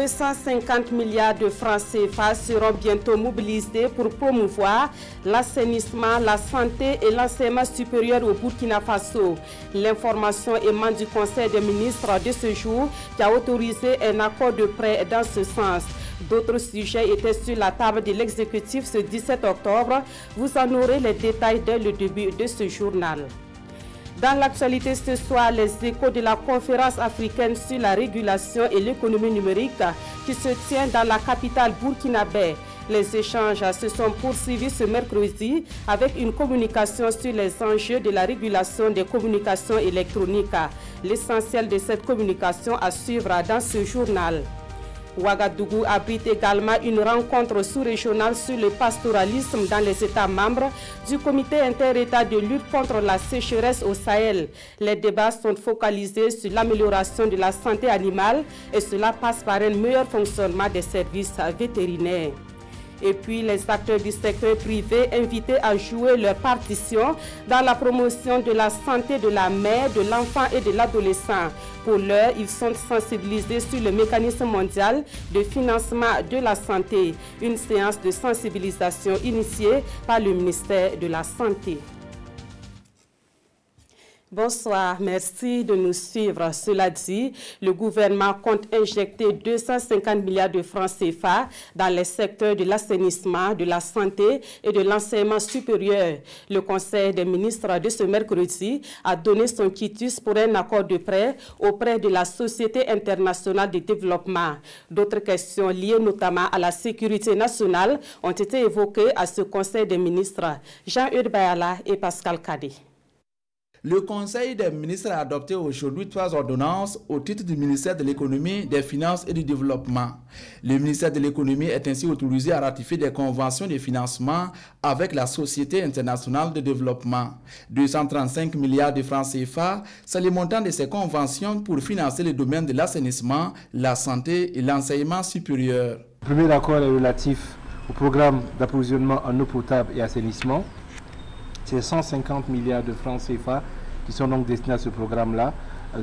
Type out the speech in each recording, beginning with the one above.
250 milliards de francs CFA seront bientôt mobilisés pour promouvoir l'assainissement, la santé et l'enseignement supérieur au Burkina Faso. L'information émane du Conseil des ministres de ce jour qui a autorisé un accord de prêt dans ce sens. D'autres sujets étaient sur la table de l'exécutif ce 17 octobre. Vous en aurez les détails dès le début de ce journal. Dans l'actualité ce soir, les échos de la conférence africaine sur la régulation et l'économie numérique qui se tient dans la capitale burkinabé. Les échanges se sont poursuivis ce mercredi avec une communication sur les enjeux de la régulation des communications électroniques. L'essentiel de cette communication à suivre dans ce journal. Ouagadougou abrite également une rencontre sous-régionale sur le pastoralisme dans les États membres du comité inter-État de lutte contre la sécheresse au Sahel. Les débats sont focalisés sur l'amélioration de la santé animale et cela passe par un meilleur fonctionnement des services vétérinaires. Et puis les acteurs du secteur privé invités à jouer leur partition dans la promotion de la santé de la mère, de l'enfant et de l'adolescent. Pour l'heure, ils sont sensibilisés sur le mécanisme mondial de financement de la santé. Une séance de sensibilisation initiée par le ministère de la Santé. Bonsoir, merci de nous suivre. Cela dit, le gouvernement compte injecter 250 milliards de francs CFA dans les secteurs de l'assainissement, de la santé et de l'enseignement supérieur. Le Conseil des ministres de ce mercredi a donné son quitus pour un accord de prêt auprès de la Société internationale de développement. D'autres questions liées notamment à la sécurité nationale ont été évoquées à ce Conseil des ministres. Jean-Eudes Bayala et Pascal Kadi. Le Conseil des ministres a adopté aujourd'hui 3 ordonnances au titre du ministère de l'économie, des finances et du développement. Le ministère de l'économie est ainsi autorisé à ratifier des conventions de financement avec la Société internationale de développement. 235 milliards de francs CFA, c'est le montant de ces conventions pour financer le domaine de l'assainissement, la santé et l'enseignement supérieur. Le premier accord est relatif au programme d'approvisionnement en eau potable et assainissement. C'est 150 milliards de francs CFA qui sont donc destinés à ce programme-là,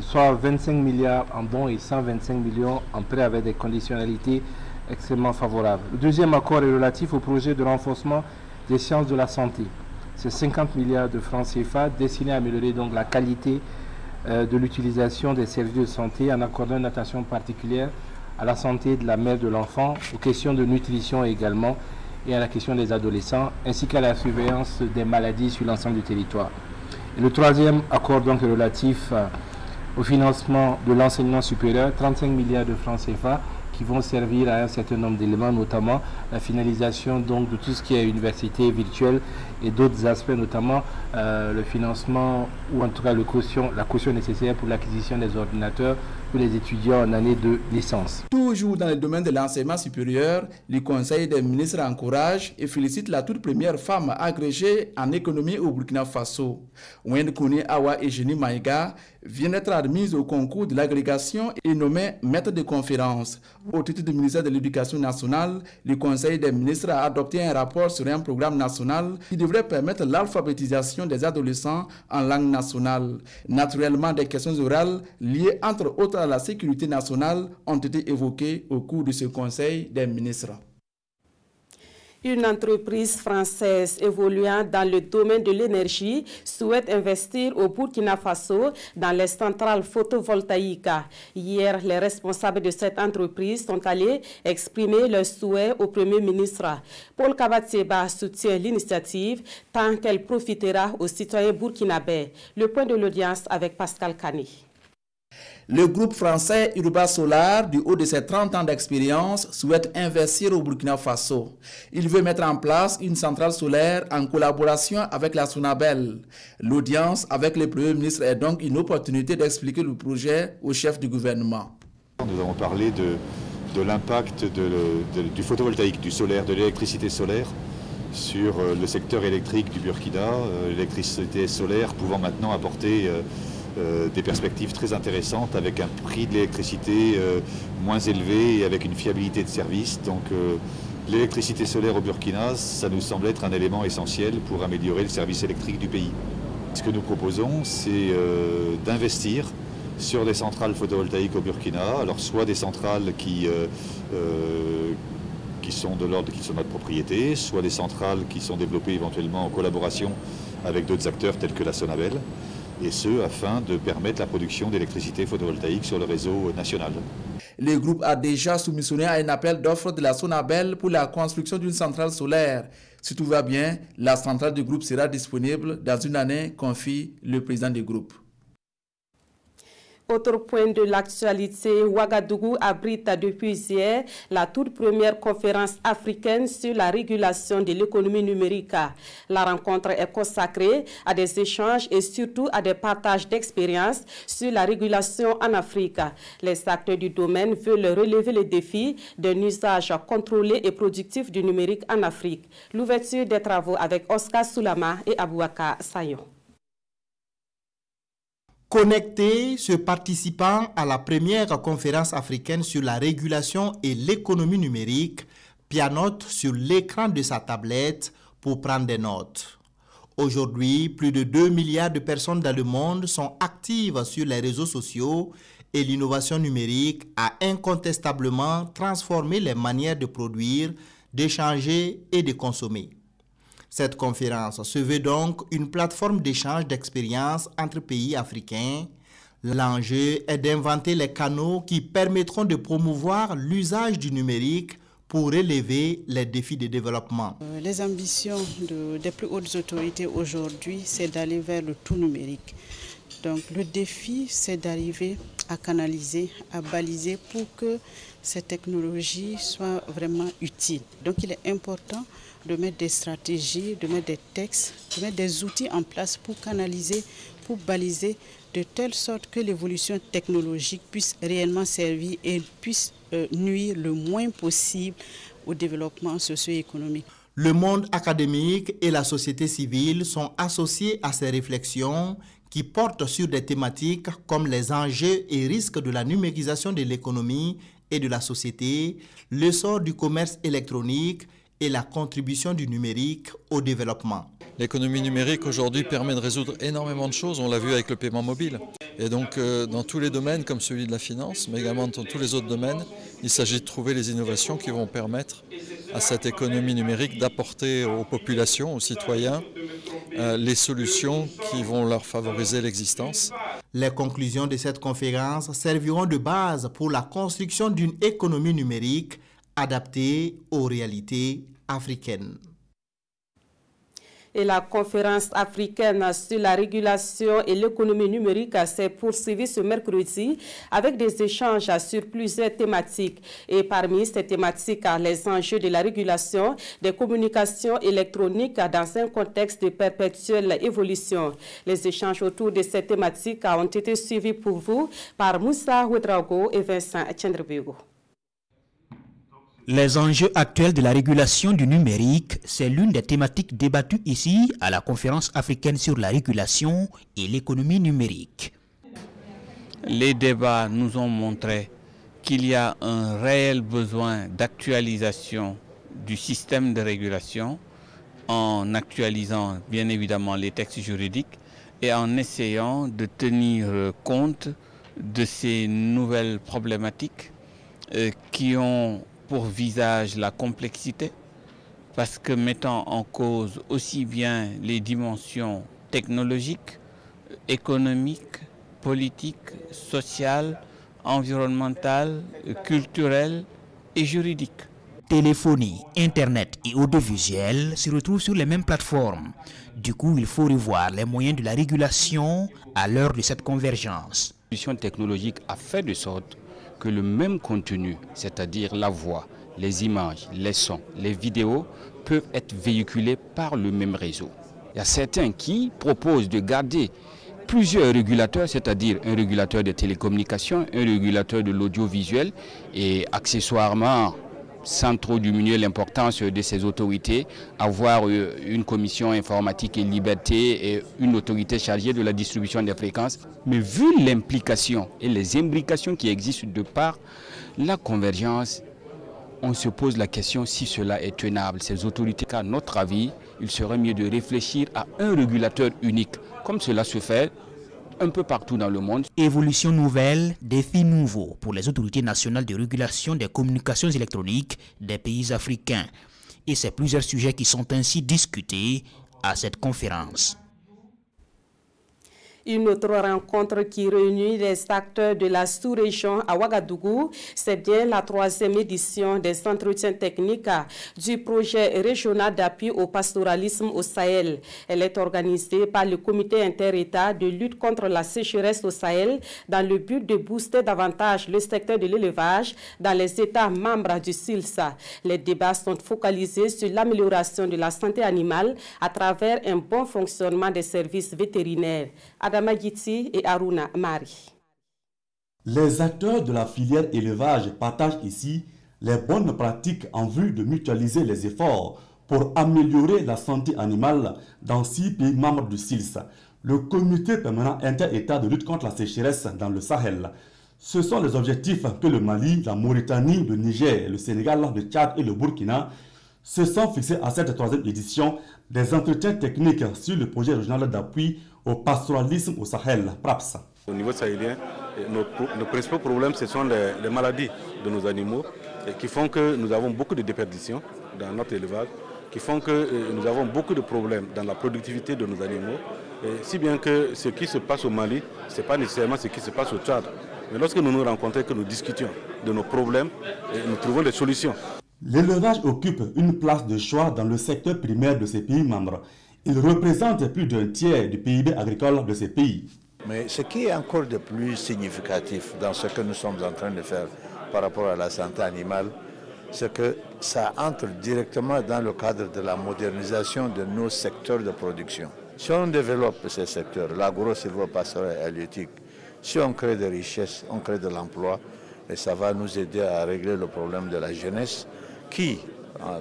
soit 25 milliards en dons et 125 millions en prêts avec des conditionnalités extrêmement favorables. Le deuxième accord est relatif au projet de renforcement des sciences de la santé. C'est 50 milliards de francs CFA destinés à améliorer donc la qualité de l'utilisation des services de santé en accordant une attention particulière à la santé de la mère de l'enfant, aux questions de nutrition également, et à la question des adolescents, ainsi qu'à la surveillance des maladies sur l'ensemble du territoire. Et le troisième accord donc est relatif au financement de l'enseignement supérieur, 35 milliards de francs CFA qui vont servir à un certain nombre d'éléments, notamment la finalisation donc de tout ce qui est université virtuelle et d'autres aspects, notamment le financement ou en tout cas la caution nécessaire pour l'acquisition des ordinateurs pour les étudiants en année de licence. Toujours dans le domaine de l'enseignement supérieur, le Conseil des ministres encourage et félicite la toute première femme agrégée en économie au Burkina Faso. Wenkouni Awa Eugénie Maïga vient d'être admise au concours de l'agrégation et nommée maître de conférence. Au titre du ministère de l'Éducation nationale, le Conseil des ministres a adopté un rapport sur un programme national qui devrait permettre l'alphabétisation des adolescents en langue nationale. Naturellement, des questions orales liées entre autres à la sécurité nationale ont été évoquées au cours de ce Conseil des ministres. Une entreprise française évoluant dans le domaine de l'énergie souhaite investir au Burkina Faso dans les centrales photovoltaïques. Hier, les responsables de cette entreprise sont allés exprimer leurs souhaits au Premier ministre. Paul Kabatieba soutient l'initiative tant qu'elle profitera aux citoyens burkinabés. Le point de l'audience avec Pascal Kani. Le groupe français Urba Solar, du haut de ses 30 ans d'expérience, souhaite investir au Burkina Faso. Il veut mettre en place une centrale solaire en collaboration avec la Sonabel. L'audience avec le Premier ministre est donc une opportunité d'expliquer le projet au chef du gouvernement. Nous avons parlé de l'impact du photovoltaïque, du solaire, de l'électricité solaire sur le secteur électrique du Burkina, l'électricité solaire pouvant maintenant apporter des perspectives très intéressantes avec un prix de l'électricité moins élevé et avec une fiabilité de service. Donc l'électricité solaire au Burkina, ça nous semble être un élément essentiel pour améliorer le service électrique du pays. Ce que nous proposons, c'est d'investir sur des centrales photovoltaïques au Burkina, alors soit des centrales qui sont de l'ordre qui sont notre propriété, soit des centrales qui sont développées éventuellement en collaboration avec d'autres acteurs tels que la Sonabel, et ce afin de permettre la production d'électricité photovoltaïque sur le réseau national. Le groupe a déjà soumissionné à un appel d'offres de la Sonabel pour la construction d'une centrale solaire. Si tout va bien, la centrale du groupe sera disponible dans une année, confie le président du groupe. Autre point de l'actualité, Ouagadougou abrite depuis hier la toute première conférence africaine sur la régulation de l'économie numérique. La rencontre est consacrée à des échanges et surtout à des partages d'expériences sur la régulation en Afrique. Les acteurs du domaine veulent relever les défis d'un usage contrôlé et productif du numérique en Afrique. L'ouverture des travaux avec Oscar Soulama et Abouaka Sayon. Connecté, ce participant à la première conférence africaine sur la régulation et l'économie numérique pianote sur l'écran de sa tablette pour prendre des notes. Aujourd'hui, plus de 2 milliards de personnes dans le monde sont actives sur les réseaux sociaux et l'innovation numérique a incontestablement transformé les manières de produire, d'échanger et de consommer. Cette conférence se veut donc une plateforme d'échange d'expériences entre pays africains. L'enjeu est d'inventer les canaux qui permettront de promouvoir l'usage du numérique pour relever les défis de développement. Les ambitions des plus hautes autorités aujourd'hui, c'est d'aller vers le tout numérique. Donc le défi, c'est d'arriver à canaliser, à baliser pour que ces technologies soient vraiment utiles. Donc il est important de mettre des stratégies, de mettre des textes, de mettre des outils en place pour canaliser, pour baliser, de telle sorte que l'évolution technologique puisse réellement servir et puisse nuire le moins possible au développement socio-économique. Le monde académique et la société civile sont associés à ces réflexions qui portent sur des thématiques comme les enjeux et risques de la numérisation de l'économie et de la société, l'essor du commerce électronique et la contribution du numérique au développement. L'économie numérique aujourd'hui permet de résoudre énormément de choses, on l'a vu avec le paiement mobile. Et donc dans tous les domaines comme celui de la finance, mais également dans tous les autres domaines, il s'agit de trouver les innovations qui vont permettre à cette économie numérique d'apporter aux populations, aux citoyens, les solutions qui vont leur favoriser l'existence. Les conclusions de cette conférence serviront de base pour la construction d'une économie numérique adaptée aux réalités africaines. Et la conférence africaine sur la régulation et l'économie numérique s'est poursuivie ce mercredi avec des échanges sur plusieurs thématiques. Et parmi ces thématiques, les enjeux de la régulation des communications électroniques dans un contexte de perpétuelle évolution. Les échanges autour de ces thématiques ont été suivis pour vous par Moussa Ouedraogo et Vincent Tchendrebego. Les enjeux actuels de la régulation du numérique, c'est l'une des thématiques débattues ici à la conférence africaine sur la régulation et l'économie numérique. Les débats nous ont montré qu'il y a un réel besoin d'actualisation du système de régulation en actualisant bien évidemment les textes juridiques et en essayant de tenir compte de ces nouvelles problématiques qui ont pour visage la complexité, parce que mettant en cause aussi bien les dimensions technologiques, économiques, politiques, sociales, environnementales, culturelles et juridiques. Téléphonie, Internet et audiovisuel se retrouvent sur les mêmes plateformes. Du coup, il faut revoir les moyens de la régulation à l'heure de cette convergence. L'évolution technologique a fait de sorte que le même contenu, c'est-à-dire la voix, les images, les sons, les vidéos, peuvent être véhiculés par le même réseau. Il y a certains qui proposent de garder plusieurs régulateurs, c'est-à-dire un régulateur de télécommunications, un régulateur de l'audiovisuel et accessoirement, sans trop diminuer l'importance de ces autorités, avoir une commission informatique et liberté et une autorité chargée de la distribution des fréquences. Mais vu l'implication et les imbrications qui existent de par la convergence, on se pose la question si cela est tenable. Ces autorités, à notre avis, il serait mieux de réfléchir à un régulateur unique, comme cela se fait un peu partout dans le monde. Évolution nouvelle, défis nouveaux pour les autorités nationales de régulation des communications électroniques des pays africains. Et c'est plusieurs sujets qui sont ainsi discutés à cette conférence. Une autre rencontre qui réunit les acteurs de la sous-région à Ouagadougou, c'est bien la 3e édition des entretiens techniques du projet régional d'appui au pastoralisme au Sahel. Elle est organisée par le comité inter-État de lutte contre la sécheresse au Sahel dans le but de booster davantage le secteur de l'élevage dans les États membres du SILSA. Les débats sont focalisés sur l'amélioration de la santé animale à travers un bon fonctionnement des services vétérinaires. Adama Giti et Aruna Mari. Les acteurs de la filière élevage partagent ici les bonnes pratiques en vue de mutualiser les efforts pour améliorer la santé animale dans 6 pays membres du SILSA, le comité permanent inter-État de lutte contre la sécheresse dans le Sahel. Ce sont les objectifs que le Mali, la Mauritanie, le Niger, le Sénégal, le Tchad et le Burkina se sont fixés à cette 3e édition des entretiens techniques sur le projet régional d'appui au pastoralisme au Sahel, PRAPS. Au niveau sahélien, nos principaux problèmes, ce sont les maladies de nos animaux qui font que nous avons beaucoup de déperditions dans notre élevage, qui font que nous avons beaucoup de problèmes dans la productivité de nos animaux, si bien que ce qui se passe au Mali, ce n'est pas nécessairement ce qui se passe au Tchad. Mais lorsque nous nous rencontrons, que nous discutions de nos problèmes, nous trouvons des solutions. L'élevage occupe une place de choix dans le secteur primaire de ces pays membres. Il représente plus d'un tiers du PIB agricole de ces pays. Mais ce qui est encore de plus significatif dans ce que nous sommes en train de faire par rapport à la santé animale, c'est que ça entre directement dans le cadre de la modernisation de nos secteurs de production. Si on développe ces secteurs, l'agro-silvopastorale et halieutique, si on crée des richesses, on crée de l'emploi, et ça va nous aider à régler le problème de la jeunesse qui, en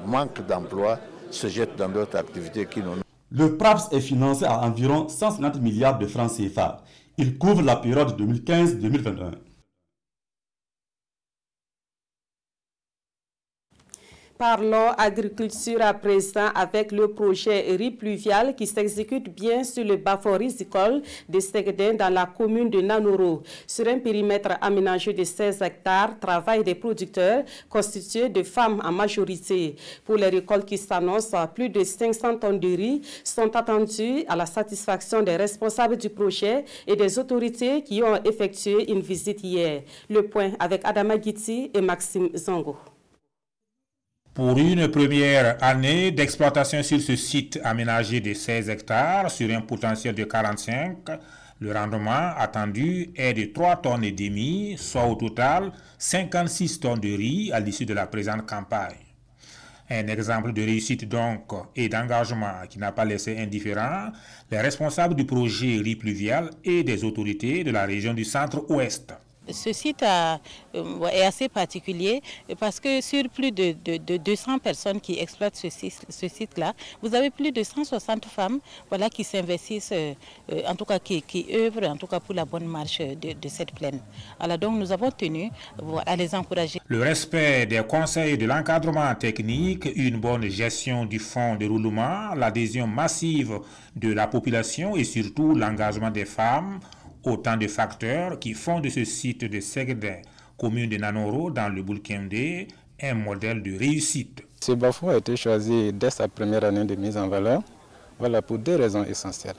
manque d'emploi, se jette dans d'autres activités qui nous... Le PRAPS est financé à environ 150 milliards de francs CFA. Il couvre la période 2015-2021. Parlons agriculture à présent avec le projet riz pluvial qui s'exécute bien sur le bas-fond risicole de Ségdin dans la commune de Nanoro. Sur un périmètre aménagé de 16 hectares, travaillent des producteurs constitués de femmes en majorité. Pour les récoltes qui s'annoncent, plus de 500 tonnes de riz sont attendues à la satisfaction des responsables du projet et des autorités qui ont effectué une visite hier. Le point avec Adama Giti et Maxime Zongo. Pour une première année d'exploitation sur ce site aménagé de 16 hectares sur un potentiel de 45, le rendement attendu est de 3,5 tonnes, soit au total 56 tonnes de riz à l'issue de la présente campagne. Un exemple de réussite donc et d'engagement qui n'a pas laissé indifférent les responsables du projet riz pluvial et des autorités de la région du centre-ouest. Ce site est assez particulier parce que sur plus de 200 personnes qui exploitent ce site-là, vous avez plus de 160 femmes qui s'investissent, en tout cas qui œuvrent en tout cas pour la bonne marche de cette plaine. Alors donc nous avons tenu à les encourager. Le respect des conseils de l'encadrement technique, une bonne gestion du fonds de roulement, l'adhésion massive de la population et surtout l'engagement des femmes, autant de facteurs qui font de ce site de Ségdin, commune de Nanoro dans le Boulkindé, un modèle de réussite. Ce bas-fond a été choisi dès sa première année de mise en valeur, pour 2 raisons essentielles.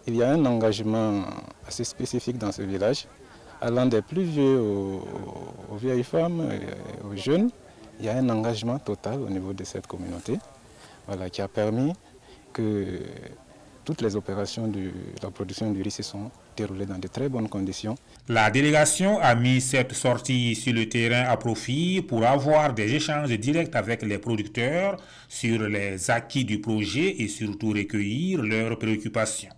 Il y a un engagement assez spécifique dans ce village, allant des plus vieux aux vieilles femmes, et aux jeunes. Il y a un engagement total au niveau de cette communauté, qui a permis que toutes les opérations de la production du riz se sont déroulées dans de très bonnes conditions. La délégation a mis cette sortie sur le terrain à profit pour avoir des échanges directs avec les producteurs sur les acquis du projet et surtout recueillir leurs préoccupations.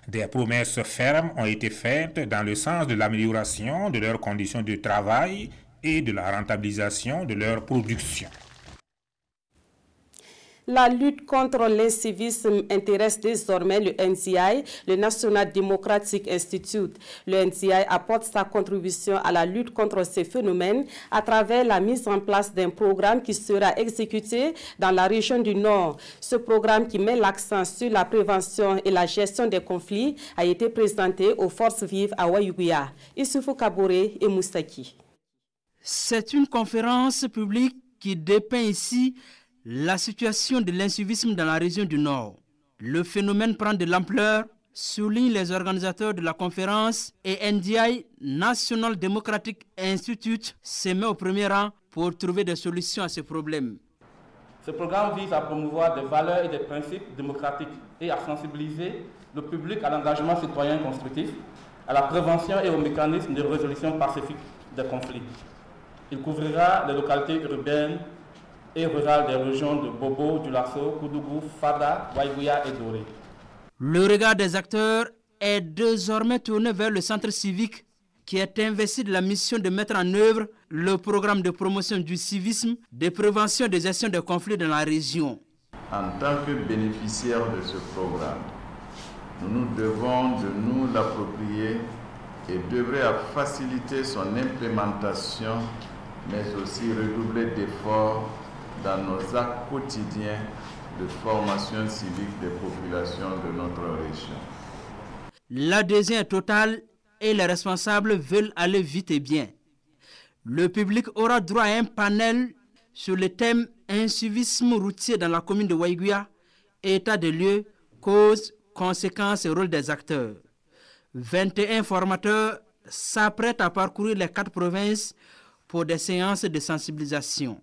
Des promesses fermes ont été faites dans le sens de l'amélioration de leurs conditions de travail et de la rentabilisation de leur production. La lutte contre l'incivisme intéresse désormais le NDI, le National Democratic Institute. Le NDI apporte sa contribution à la lutte contre ces phénomènes à travers la mise en place d'un programme qui sera exécuté dans la région du Nord. Ce programme qui met l'accent sur la prévention et la gestion des conflits a été présenté aux forces vives à Waïouya. Issoufou Kaboré et Moustaki. C'est une conférence publique qui dépeint ici la situation de l'incivisme dans la région du Nord. Le phénomène prend de l'ampleur, soulignent les organisateurs de la conférence, et NDI, National Democratic Institute, se met au premier rang pour trouver des solutions à ce problème. Ce programme vise à promouvoir des valeurs et des principes démocratiques et à sensibiliser le public à l'engagement citoyen constructif, à la prévention et aux mécanismes de résolution pacifique des conflits. Il couvrira les localités urbaines et rurales des régions de Bobo, Dulasso, Koudougou, Fada, Waïgouya et Doré. Le regard des acteurs est désormais tourné vers le centre civique qui est investi de la mission de mettre en œuvre le programme de promotion du civisme, de prévention et de gestion des conflits dans la région. En tant que bénéficiaires de ce programme, nous devons de nous l'approprier et devrait faciliter son implémentation, mais aussi redoubler d'efforts dans nos actes quotidiens de formation civique des populations de notre région. L'adhésion est totale et les responsables veulent aller vite et bien. Le public aura droit à un panel sur le thème incivisme routier dans la commune de Waïgouya, état de lieu, causes, conséquences et rôle des acteurs. 21 formateurs s'apprêtent à parcourir les 4 provinces pour des séances de sensibilisation.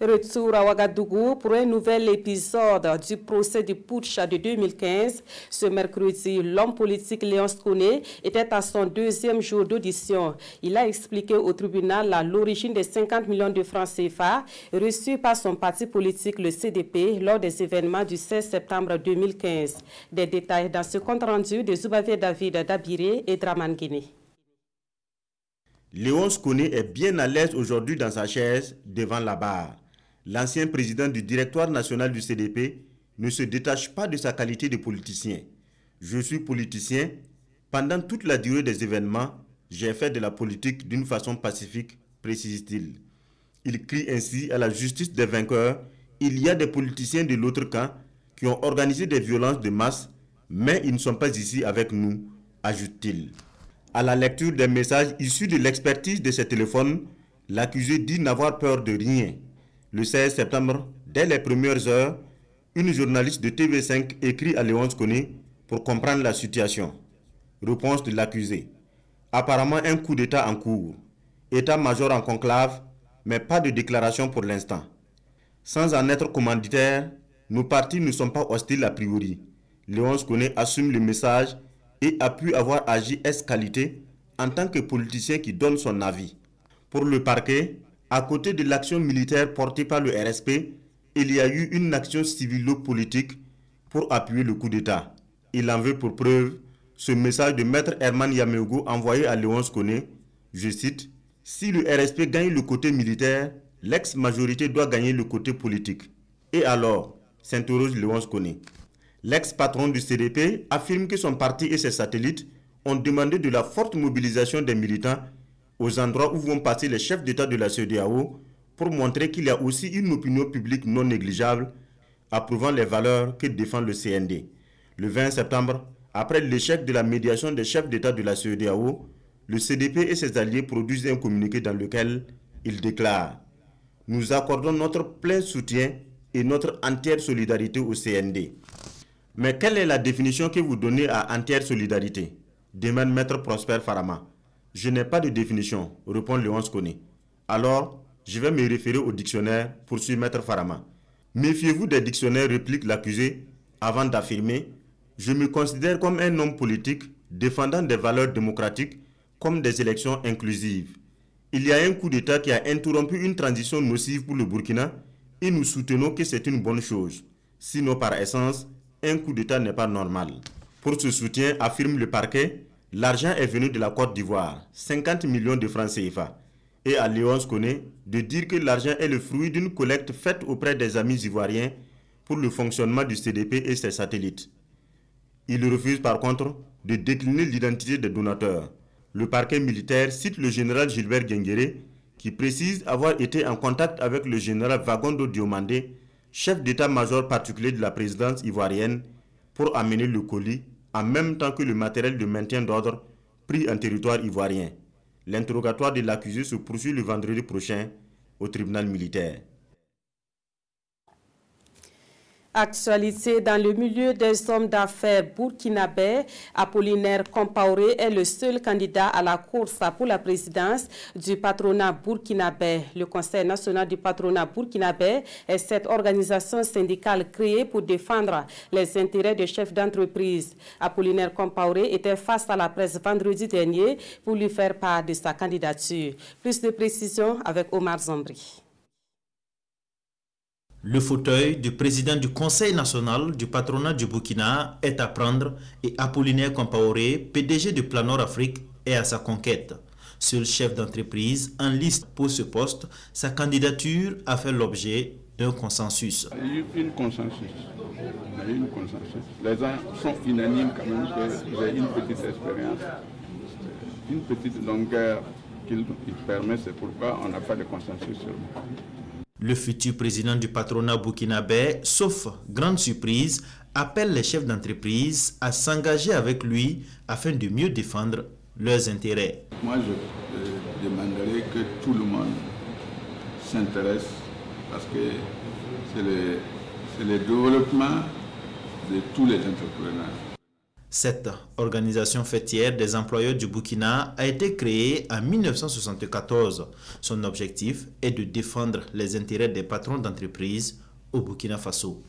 Retour à Ouagadougou pour un nouvel épisode du procès du putsch de 2015. Ce mercredi, l'homme politique Léonce Koné était à son 2e jour d'audition. Il a expliqué au tribunal l'origine des 50 millions de francs CFA reçus par son parti politique, le CDP, lors des événements du 16 septembre 2015. Des détails dans ce compte-rendu de Zoubavé David Dabiré et Draman Guinée. Léonce Koné est bien à l'aise aujourd'hui dans sa chaise devant la barre. L'ancien président du directoire national du CDP ne se détache pas de sa qualité de politicien. Je suis politicien. Pendant toute la durée des événements, j'ai fait de la politique d'une façon pacifique, précise-t-il. Il crie ainsi à la justice des vainqueurs. Il y a des politiciens de l'autre camp qui ont organisé des violences de masse, mais ils ne sont pas ici avec nous, ajoute-t-il. À la lecture des messages issus de l'expertise de ses téléphones, l'accusé dit n'avoir peur de rien. Le 16 septembre, dès les premières heures, une journaliste de TV5 écrit à Léonce Koné pour comprendre la situation. Réponse de l'accusé. Apparemment un coup d'État en cours. État-major en conclave, mais pas de déclaration pour l'instant. Sans en être commanditaire, nos partis ne sont pas hostiles a priori. Léonce Koné assume le message et a pu avoir agi ès-qualité en tant que politicien qui donne son avis. Pour le parquet, à côté de l'action militaire portée par le RSP, il y a eu une action civilo-politique pour appuyer le coup d'État. Il en veut pour preuve ce message de Maître Herman Yameogo envoyé à Léonce Koné, je cite, « Si le RSP gagne le côté militaire, l'ex-majorité doit gagner le côté politique. » Et alors, s'interroge Léonce Koné. L'ex-patron du CDP affirme que son parti et ses satellites ont demandé de la forte mobilisation des militants aux endroits où vont passer les chefs d'État de la CEDEAO pour montrer qu'il y a aussi une opinion publique non négligeable approuvant les valeurs que défend le CND. Le 20 septembre, après l'échec de la médiation des chefs d'État de la CEDEAO, le CDP et ses alliés produisent un communiqué dans lequel ils déclarent « Nous accordons notre plein soutien et notre entière solidarité au CND. » Mais quelle est la définition que vous donnez à entière solidarité? Demande Maître Prosper Farama. Je n'ai pas de définition, répond Léonce Koné. Alors, je vais me référer au dictionnaire, poursuit Maître Farama. Méfiez-vous des dictionnaires, réplique l'accusé, avant d'affirmer « Je me considère comme un homme politique défendant des valeurs démocratiques comme des élections inclusives. Il y a un coup d'État qui a interrompu une transition nocive pour le Burkina et nous soutenons que c'est une bonne chose. Sinon, par essence, un coup d'État n'est pas normal. » Pour ce soutien, affirme le parquet, l'argent est venu de la Côte d'Ivoire, 50 millions de francs CFA. et à Léonce Koné de dire que l'argent est le fruit d'une collecte faite auprès des amis ivoiriens pour le fonctionnement du CDP et ses satellites. Il refuse par contre de décliner l'identité des donateurs. Le parquet militaire cite le général Gilbert Guenguéré qui précise avoir été en contact avec le général Vagondo Diomandé, chef d'état-major particulier de la présidence ivoirienne, pour amener le colis en même temps que le matériel de maintien d'ordre pris en territoire ivoirien. L'interrogatoire de l'accusé se poursuit le vendredi prochain au tribunal militaire. Actualité dans le milieu des hommes d'affaires burkinabés, Apollinaire Compaoré est le seul candidat à la course pour la présidence du patronat burkinabé. Le Conseil national du patronat burkinabé est cette organisation syndicale créée pour défendre les intérêts des chefs d'entreprise. Apollinaire Compaoré était face à la presse vendredi dernier pour lui faire part de sa candidature. Plus de précisions avec Omar Zambri. Le fauteuil du président du Conseil national du patronat du Burkina est à prendre et Apollinaire Compaoré, PDG de Planor Afrique, est à sa conquête. Seul chef d'entreprise en liste pour ce poste, sa candidature a fait l'objet d'un consensus. Il y a eu un consensus. Les gens sont unanimes quand même que j'ai une petite expérience, une petite longueur qu'il permet, c'est pourquoi on a fait le consensus sur moi. Le futur président du patronat burkinabé, sauf grande surprise, appelle les chefs d'entreprise à s'engager avec lui afin de mieux défendre leurs intérêts. Moi, je demanderais que tout le monde s'intéresse parce que c'est le développement de tous les entrepreneurs. Cette organisation fêtière des employeurs du Burkina a été créée en 1974. Son objectif est de défendre les intérêts des patrons d'entreprise au Burkina Faso.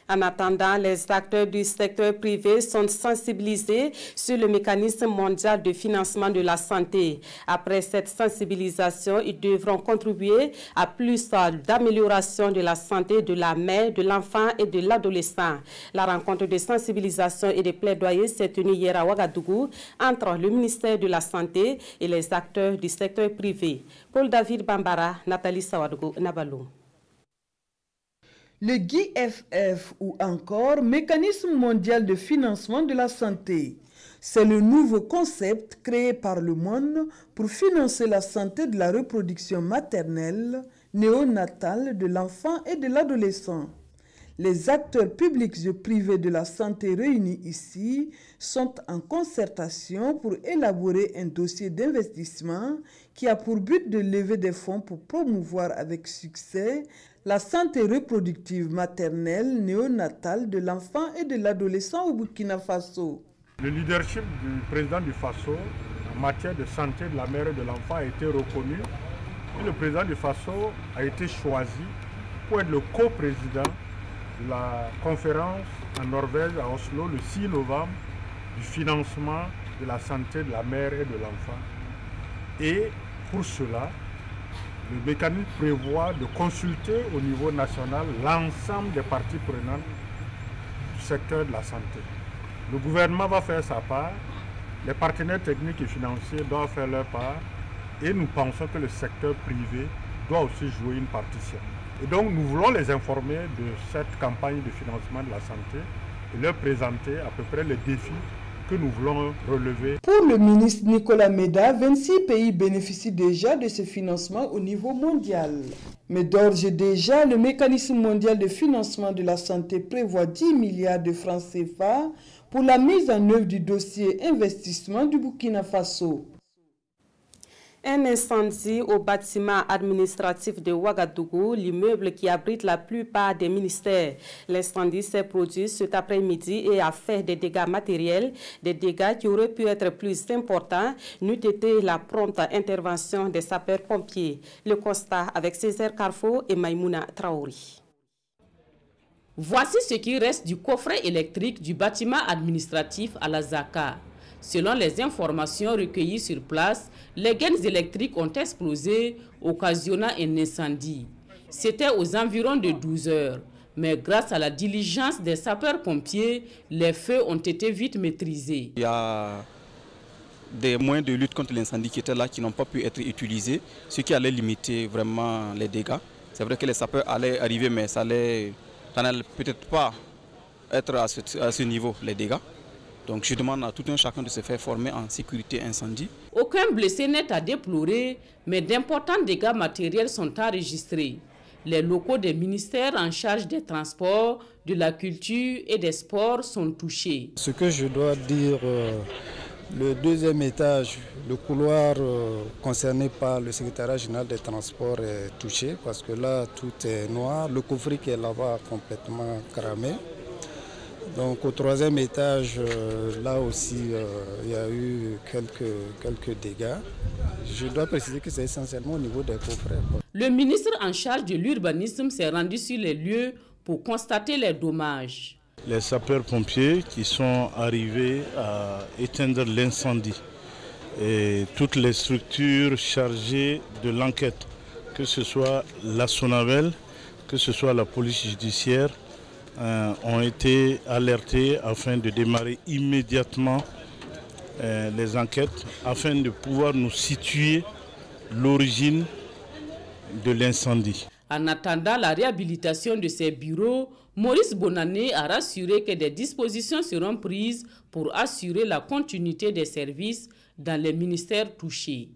En attendant, les acteurs du secteur privé sont sensibilisés sur le mécanisme mondial de financement de la santé. Après cette sensibilisation, ils devront contribuer à plus d'amélioration de la santé de la mère, de l'enfant et de l'adolescent. La rencontre de sensibilisation et de plaidoyer s'est tenue hier à Ouagadougou entre le ministère de la Santé et les acteurs du secteur privé. Paul David Bambara, Nathalie Sawadougou, Nabalou. Le GIFF ou encore Mécanisme mondial de financement de la santé. C'est le nouveau concept créé par le monde pour financer la santé de la reproduction maternelle, néonatale de l'enfant et de l'adolescent. Les acteurs publics et privés de la santé réunis ici sont en concertation pour élaborer un dossier d'investissement qui a pour but de lever des fonds pour promouvoir avec succès la santé reproductive maternelle néonatale de l'enfant et de l'adolescent au Burkina Faso. Le leadership du président du Faso en matière de santé de la mère et de l'enfant a été reconnu et le président du Faso a été choisi pour être le co-président de la conférence en Norvège à Oslo le 6 novembre du financement de la santé de la mère et de l'enfant. Et pour cela, le mécanisme prévoit de consulter au niveau national l'ensemble des parties prenantes du secteur de la santé. Le gouvernement va faire sa part, les partenaires techniques et financiers doivent faire leur part et nous pensons que le secteur privé doit aussi jouer une partition. Et donc nous voulons les informer de cette campagne de financement de la santé et leur présenter à peu près les défis que nous voulons relever. Pour le ministre Nicolas Méda, 26 pays bénéficient déjà de ce financement au niveau mondial. Mais d'ores et déjà, le mécanisme mondial de financement de la santé prévoit 10 milliards de francs CFA pour la mise en œuvre du dossier investissement du Burkina Faso. Un incendie au bâtiment administratif de Ouagadougou, l'immeuble qui abrite la plupart des ministères. L'incendie s'est produit cet après-midi et a fait des dégâts matériels, des dégâts qui auraient pu être plus importants, n'eût été la prompte intervention des sapeurs-pompiers. Le constat avec Césaire Carrefour et Maïmouna Traori. Voici ce qui reste du coffret électrique du bâtiment administratif à la Zaka. Selon les informations recueillies sur place, les gaines électriques ont explosé, occasionnant un incendie. C'était aux environs de 12 heures. Mais grâce à la diligence des sapeurs-pompiers, les feux ont été vite maîtrisés. Il y a des moyens de lutte contre l'incendie qui étaient là, qui n'ont pas pu être utilisés, ce qui allait limiter vraiment les dégâts. C'est vrai que les sapeurs allaient arriver, mais ça n'allait peut-être pas être à ce niveau, les dégâts. Donc je demande à tout un chacun de se faire former en sécurité incendie. Aucun blessé n'est à déplorer, mais d'importants dégâts matériels sont enregistrés. Les locaux des ministères en charge des transports, de la culture et des sports sont touchés. Ce que je dois dire, le deuxième étage, le couloir concerné par le secrétariat général des transports est touché parce que là tout est noir. Le coffret qui est là-bas complètement cramé. Donc au troisième étage, là aussi, il y a eu quelques dégâts. Je dois préciser que c'est essentiellement au niveau des coffrets. Le ministre en charge de l'urbanisme s'est rendu sur les lieux pour constater les dommages. Les sapeurs-pompiers qui sont arrivés à éteindre l'incendie et toutes les structures chargées de l'enquête, que ce soit la Sonavel, que ce soit la police judiciaire, ont été alertés afin de démarrer immédiatement les enquêtes afin de pouvoir nous situer l'origine de l'incendie. En attendant la réhabilitation de ces bureaux, Maurice Bonané a rassuré que des dispositions seront prises pour assurer la continuité des services dans les ministères touchés.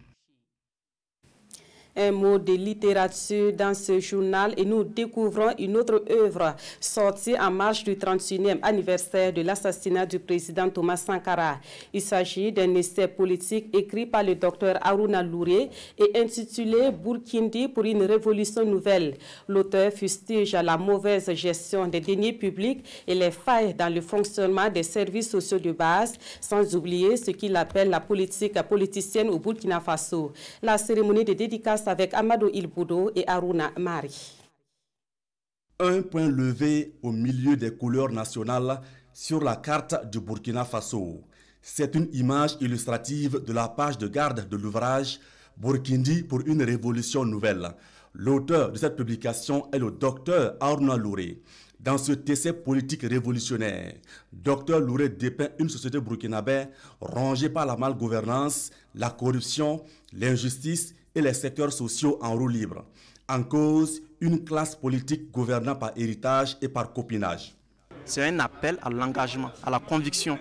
Un mot de littérature dans ce journal et nous découvrons une autre œuvre sortie en marge du 31e anniversaire de l'assassinat du président Thomas Sankara. Il s'agit d'un essai politique écrit par le docteur Haruna Louré et intitulé Burkindi pour une révolution nouvelle. L'auteur fustige la mauvaise gestion des deniers publics et les failles dans le fonctionnement des services sociaux de base, sans oublier ce qu'il appelle la politique politicienne au Burkina Faso. La cérémonie de dédicace avec Amadou Ilboudo et Aruna Mari. Un point levé au milieu des couleurs nationales sur la carte du Burkina Faso. C'est une image illustrative de la page de garde de l'ouvrage Burkindi pour une révolution nouvelle. L'auteur de cette publication est le docteur Haruna Louré. Dans ce essai politique révolutionnaire, Dr Louré dépeint une société burkinabé rongée par la malgouvernance, la corruption, l'injustice et les secteurs sociaux en roue libre. En cause, une classe politique gouvernant par héritage et par copinage. C'est un appel à l'engagement, à la conviction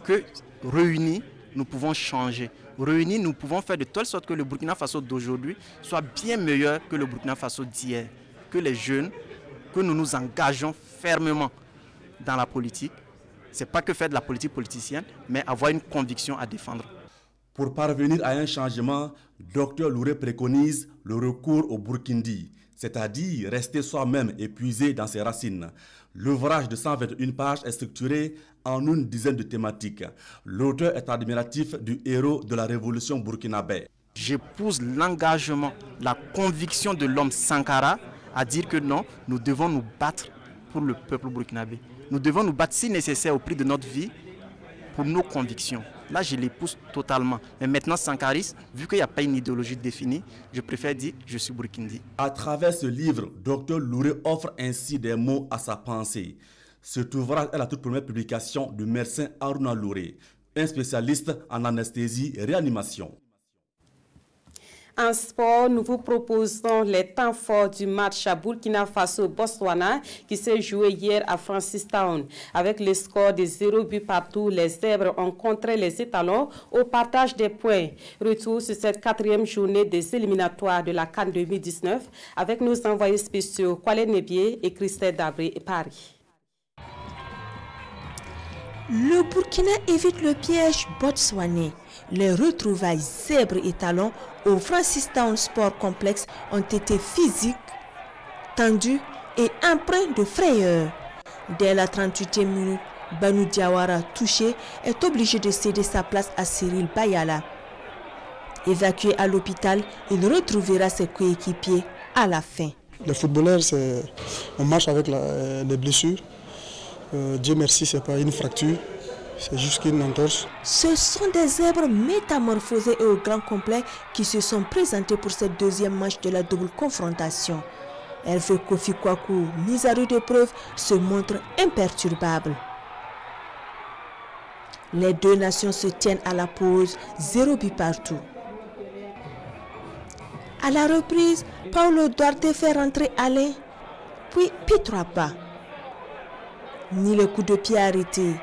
que réunis, nous pouvons changer. Réunis, nous pouvons faire de telle sorte que le Burkina Faso d'aujourd'hui soit bien meilleur que le Burkina Faso d'hier. Que les jeunes, que nous nous engageons fermement dans la politique. Ce n'est pas que faire de la politique politicienne, mais avoir une conviction à défendre. Pour parvenir à un changement, Dr Louré préconise le recours au Burkindi, c'est-à-dire rester soi-même épuisé dans ses racines. L'ouvrage de 121 pages est structuré en une dizaine de thématiques. L'auteur est admiratif du héros de la révolution burkinabé. J'épouse l'engagement, la conviction de l'homme Sankara à dire que non, nous devons nous battre pour le peuple burkinabé. Nous devons nous battre si nécessaire au prix de notre vie pour nos convictions. Là, je l'épouse totalement. Mais maintenant, Sankaris, vu qu'il n'y a pas une idéologie définie, je préfère dire je suis burkindi. À travers ce livre, Dr Louré offre ainsi des mots à sa pensée. Cet ouvrage est la toute première publication du médecin Haruna Louré, un spécialiste en anesthésie et réanimation. En sport, nous vous proposons les temps forts du match à Burkina Faso-Botswana qui s'est joué hier à Francistown. Avec le score de 0 but partout, les Zèbres ont contré les étalons au partage des points. Retour sur cette 4e journée des éliminatoires de la CAN 2019 avec nos envoyés spéciaux Kwale Nebié et Christelle Dabré et Paris. Le Burkina évite le piège botswanais. Les retrouvailles Zèbres et Talons au Francistown Sport Complex ont été physiques, tendues et empreintes de frayeur. Dès la 38e minute, Banu Diawara, touché, est obligé de céder sa place à Cyril Bayala. Évacué à l'hôpital, il retrouvera ses coéquipiers à la fin. Les footballeurs, on marche avec les blessures. Dieu merci, ce n'est pas une fracture, c'est juste une entorse. Ce sont des Zèbres métamorphosés et au grand complet qui se sont présentés pour cette deuxième manche de la double confrontation. Hervé Kofi Kwaku, mis à rude épreuve, se montre imperturbable. Les deux nations se tiennent à la pause, 0 but partout. À la reprise, Paulo Duarte fait rentrer Alain, puis Pitre pas. Ni le coup de pied arrêté,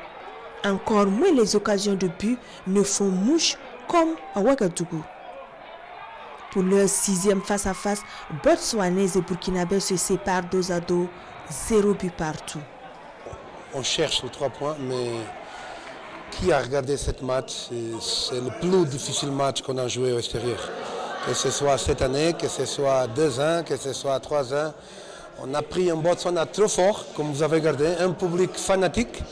encore moins les occasions de but ne font mouche comme à Ouagadougou. Pour leur 6e face-à-face, Botswanais et Burkinabés se séparent dos à dos, 0 but partout. On cherche les 3 points, mais qui a regardé ce match, c'est le plus difficile match qu'on a joué au extérieur. Que ce soit cette année, que ce soit 2-1, que ce soit 3-1. On a pris un Botswana trop fort, comme vous avez regardé, un public fanatique.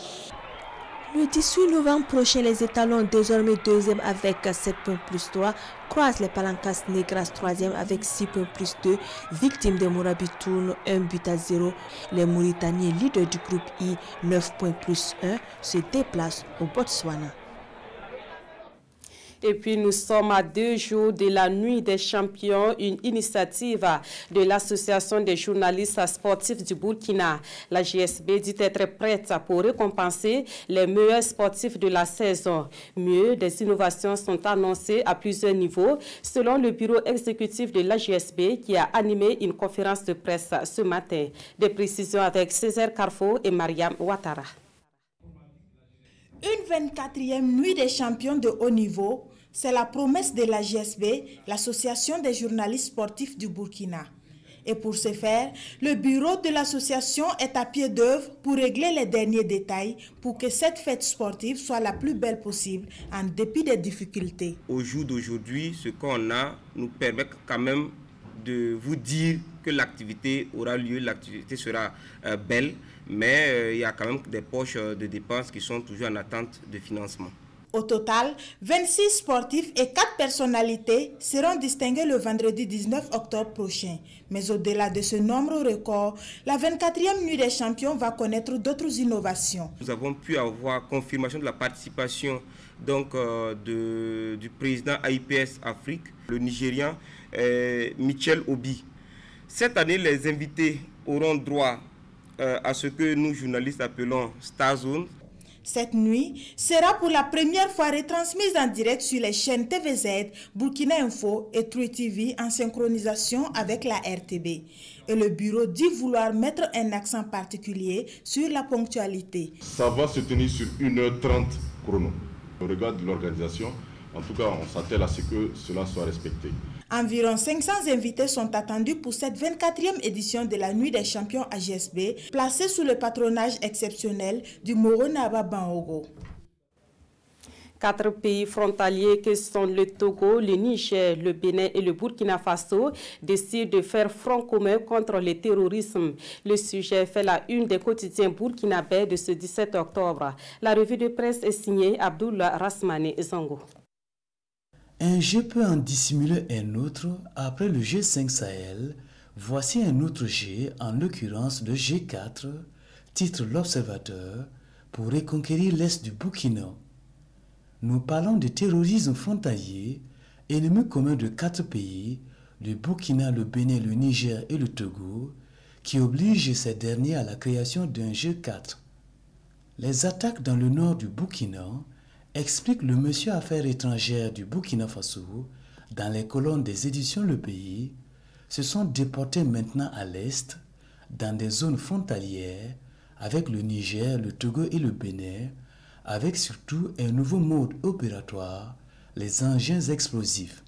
Le 18 novembre prochain, les étalons, désormais 2e avec 7 points plus 3, croisent les Palancas Negras 3e avec 6 points plus 2, victimes de Mourabitoun 1 but à 0. Les Mauritaniens, leaders du groupe I, 9 points plus 1, se déplacent au Botswana. Et puis nous sommes à 2 jours de la Nuit des Champions, une initiative de l'Association des journalistes sportifs du Burkina. La JSB dit être prête pour récompenser les meilleurs sportifs de la saison. Mieux, des innovations sont annoncées à plusieurs niveaux, selon le bureau exécutif de la JSB qui a animé une conférence de presse ce matin. Des précisions avec Césaire Carrefour et Mariam Ouattara. Une 24e Nuit des Champions de haut niveau, c'est la promesse de la JSB, l'Association des journalistes sportifs du Burkina. Et pour ce faire, le bureau de l'association est à pied d'œuvre pour régler les derniers détails pour que cette fête sportive soit la plus belle possible en dépit des difficultés. Au jour d'aujourd'hui, ce qu'on a nous permet quand même de vous dire que l'activité aura lieu, l'activité sera belle, mais il y a quand même des poches de dépenses qui sont toujours en attente de financement. Au total, 26 sportifs et 4 personnalités seront distingués le vendredi 19 octobre prochain. Mais au-delà de ce nombre record, la 24e Nuit des Champions va connaître d'autres innovations. Nous avons pu avoir confirmation de la participation donc, du président AIPS Afrique, le Nigérian Michel Obi. Cette année, les invités auront droit à ce que nous, journalistes, appelons Star Zone. Cette nuit sera pour la première fois retransmise en direct sur les chaînes TVZ, Burkina Info et True TV en synchronisation avec la RTB. Et le bureau dit vouloir mettre un accent particulier sur la ponctualité. Ça va se tenir sur 1h30 chrono. Au regard de l'organisation, en tout cas, on s'attelle à ce que cela soit respecté. Environ 500 invités sont attendus pour cette 24e édition de la Nuit des Champions AJSB, placée sous le patronage exceptionnel du Moronaba Banhogo. 4 pays frontaliers que sont le Togo, le Niger, le Bénin et le Burkina Faso décident de faire front commun contre le terrorisme. Le sujet fait la une des quotidiens burkinabés de ce 17 octobre. La revue de presse est signée Abdullah Rasmane Zango. Un jeu peut en dissimuler un autre. Après le G5 Sahel, voici un autre jeu, en l'occurrence le G4, titre l'Observateur, pour reconquérir l'Est du Burkina. Nous parlons de terrorisme frontalier, ennemi commun de 4 pays, le Burkina, le Bénin, le Niger et le Togo, qui oblige ces derniers à la création d'un G4. Les attaques dans le nord du Burkina explique le monsieur Affaires étrangères du Burkina Faso dans les colonnes des éditions Le Pays, se sont déportés maintenant à l'est, dans des zones frontalières, avec le Niger, le Togo et le Bénin, avec surtout un nouveau mode opératoire, les engins explosifs.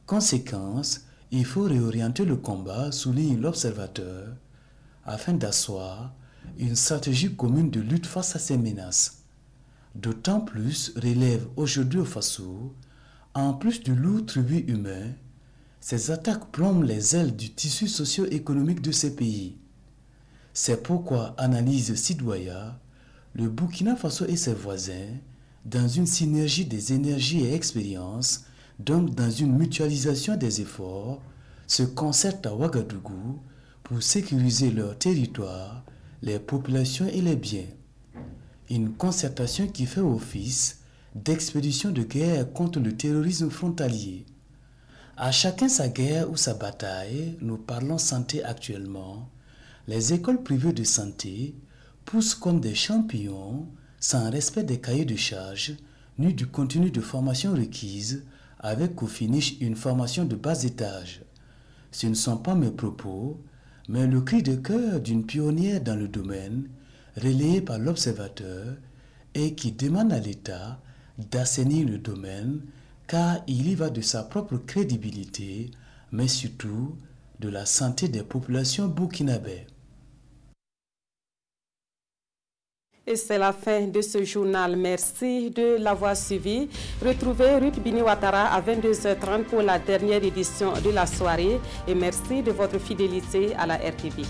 Conséquence, il faut réorienter le combat, souligne l'Observateur, afin d'asseoir une stratégie commune de lutte face à ces menaces. D'autant plus, relève aujourd'hui au Faso, en plus du lourd tribut humain, ces attaques plombent les ailes du tissu socio-économique de ces pays. C'est pourquoi, analyse Sidouaya, le Burkina Faso et ses voisins, dans une synergie des énergies et expériences, donc dans une mutualisation des efforts, se concertent à Ouagadougou pour sécuriser leur territoire, les populations et les biens. Une concertation qui fait office d'expédition de guerre contre le terrorisme frontalier. À chacun sa guerre ou sa bataille, nous parlons santé actuellement. Les écoles privées de santé poussent comme des champions sans respect des cahiers de charges, ni du contenu de formation requise, avec au finish une formation de bas étage. Ce ne sont pas mes propos, mais le cri de cœur d'une pionnière dans le domaine, relayé par l'Observateur, et qui demande à l'État d'assainir le domaine, car il y va de sa propre crédibilité, mais surtout de la santé des populations burkinabées. Et c'est la fin de ce journal. Merci de l'avoir suivi. Retrouvez Ruth Bini Ouattara à 22h30 pour la dernière édition de la soirée. Et merci de votre fidélité à la RTV.